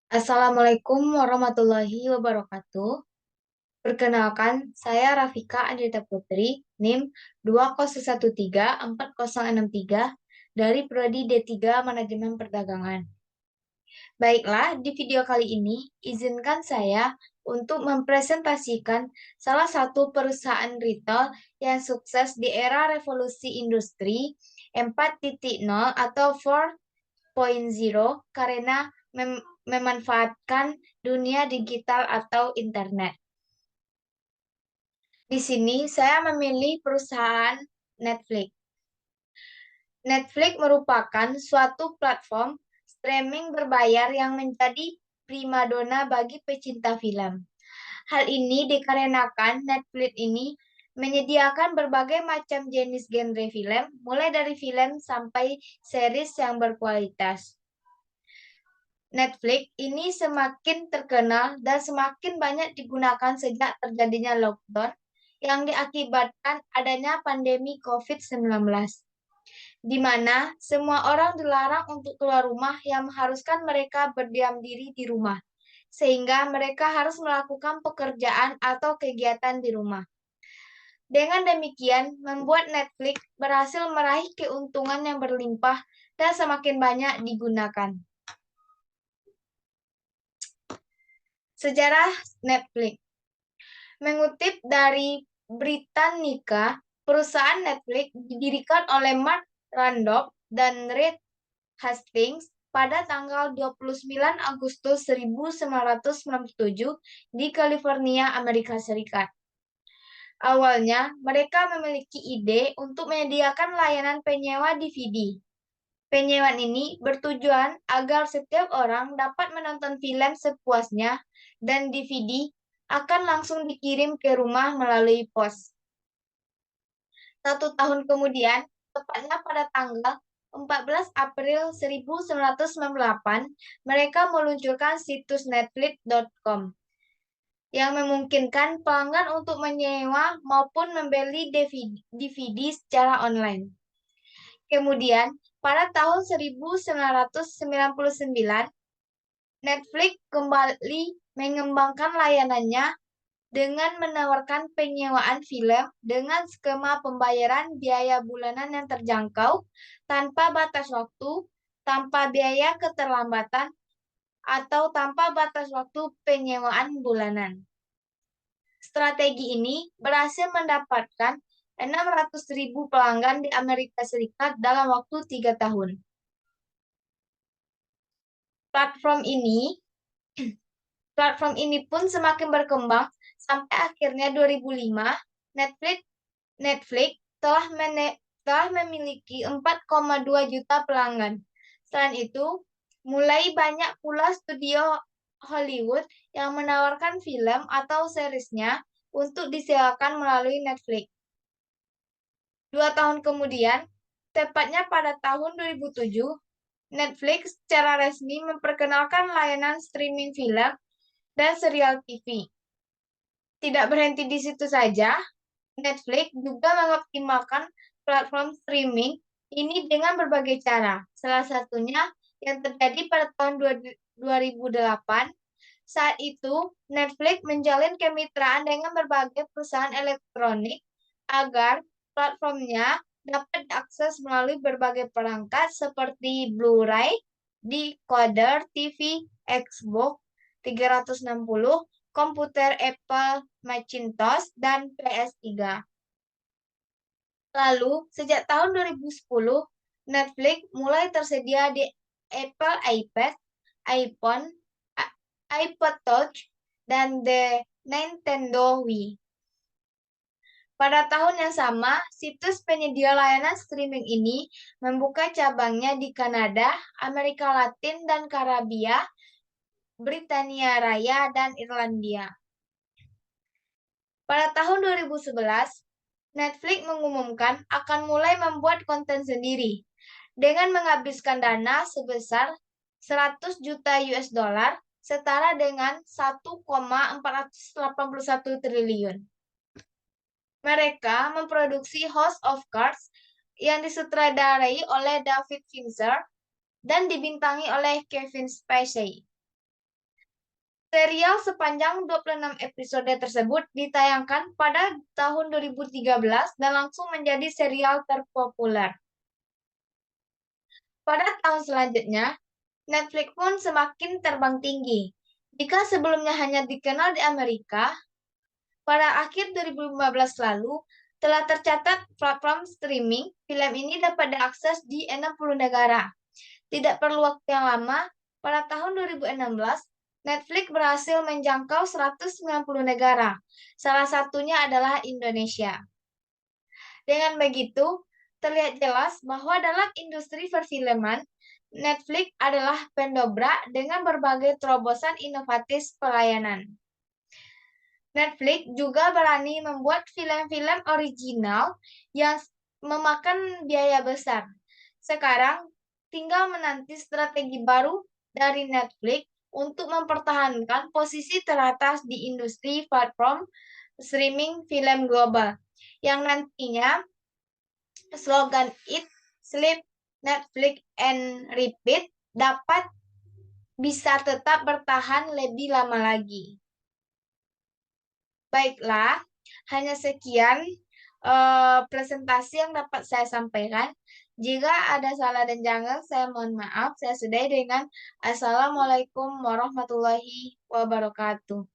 Assalamualaikum warahmatullahi wabarakatuh. Perkenalkan, saya Rafika Andrita Putri, NIM 2013463 dari Prodi D3 Manajemen Perdagangan. Baiklah, di video kali ini, izinkan saya untuk mempresentasikan salah satu perusahaan retail yang sukses di era revolusi industri 4.0 atau 4.0 karena memanfaatkan dunia digital atau internet. Di sini saya memilih perusahaan Netflix. Netflix merupakan suatu platform streaming berbayar yang menjadi primadona bagi pecinta film. Hal ini dikarenakan Netflix ini menyediakan berbagai macam jenis genre film, mulai dari film sampai series yang berkualitas. Netflix ini semakin terkenal dan semakin banyak digunakan sejak terjadinya lockdown yang diakibatkan adanya pandemi COVID-19, di mana semua orang dilarang untuk keluar rumah yang mengharuskan mereka berdiam diri di rumah, sehingga mereka harus melakukan pekerjaan atau kegiatan di rumah. Dengan demikian, membuat Netflix berhasil meraih keuntungan yang berlimpah dan semakin banyak digunakan. Sejarah Netflix. Mengutip dari Britannica, perusahaan Netflix didirikan oleh Mark Randolph dan Reed Hastings pada tanggal 29 Agustus 1997 di California, Amerika Serikat. Awalnya, mereka memiliki ide untuk menyediakan layanan penyewa DVD. Penyewaan ini bertujuan agar setiap orang dapat menonton film sepuasnya dan DVD akan langsung dikirim ke rumah melalui pos. 1 tahun kemudian, tepatnya pada tanggal 14 April 1998, mereka meluncurkan situs netflix.com yang memungkinkan pelanggan untuk menyewa maupun membeli DVD secara online. Kemudian, pada tahun 1999, Netflix kembali mengembangkan layanannya dengan menawarkan penyewaan film dengan skema pembayaran biaya bulanan yang terjangkau, tanpa batas waktu, tanpa biaya keterlambatan, atau tanpa batas waktu penyewaan bulanan. Strategi ini berhasil mendapatkan 600.000 pelanggan di Amerika Serikat dalam waktu 3 tahun. Platform ini Platform ini pun semakin berkembang sampai akhirnya 2005 Netflix Netflix telah memiliki 4,2 juta pelanggan. Selain itu, mulai banyak pula studio Hollywood yang menawarkan film atau seriesnya untuk disewakan melalui Netflix. 2 tahun kemudian, tepatnya pada tahun 2007, Netflix secara resmi memperkenalkan layanan streaming film dan serial TV. Tidak berhenti di situ saja, Netflix juga mengoptimalkan platform streaming ini dengan berbagai cara. Salah satunya yang terjadi pada tahun 2008, saat itu Netflix menjalin kemitraan dengan berbagai perusahaan elektronik agar platformnya dapat diakses melalui berbagai perangkat seperti Blu-ray, decoder, TV, Xbox 360, komputer Apple Macintosh, dan PS3. Lalu, sejak tahun 2010, Netflix mulai tersedia di Apple iPad, iPhone, iPod Touch, dan the Nintendo Wii. Pada tahun yang sama, situs penyedia layanan streaming ini membuka cabangnya di Kanada, Amerika Latin dan Karibia, Britania Raya, dan Irlandia. Pada tahun 2011, Netflix mengumumkan akan mulai membuat konten sendiri dengan menghabiskan dana sebesar 100 juta US dollar setara dengan 1,481 triliun. Mereka memproduksi House of Cards yang disutradarai oleh David Fincher dan dibintangi oleh Kevin Spacey. Serial sepanjang 26 episode tersebut ditayangkan pada tahun 2013 dan langsung menjadi serial terpopuler. Pada tahun selanjutnya, Netflix pun semakin terbang tinggi. Jika sebelumnya hanya dikenal di Amerika, pada akhir 2015 lalu telah tercatat platform streaming film ini dapat diakses di 60 negara. Tidak perlu waktu yang lama, pada tahun 2016, Netflix berhasil menjangkau 190 negara. Salah satunya adalah Indonesia. Dengan begitu, terlihat jelas bahwa dalam industri perfilman, Netflix adalah pendobrak dengan berbagai terobosan inovatif pelayanan. Netflix juga berani membuat film-film original yang memakan biaya besar. Sekarang tinggal menanti strategi baru dari Netflix untuk mempertahankan posisi teratas di industri platform streaming film global, yang nantinya slogan Eat, Sleep, Netflix, and Repeat dapat bisa tetap bertahan lebih lama lagi. Baiklah, hanya sekian presentasi yang dapat saya sampaikan. Jika ada salah dan jangan, saya mohon maaf. Saya sudahi dengan Assalamualaikum warahmatullahi wabarakatuh.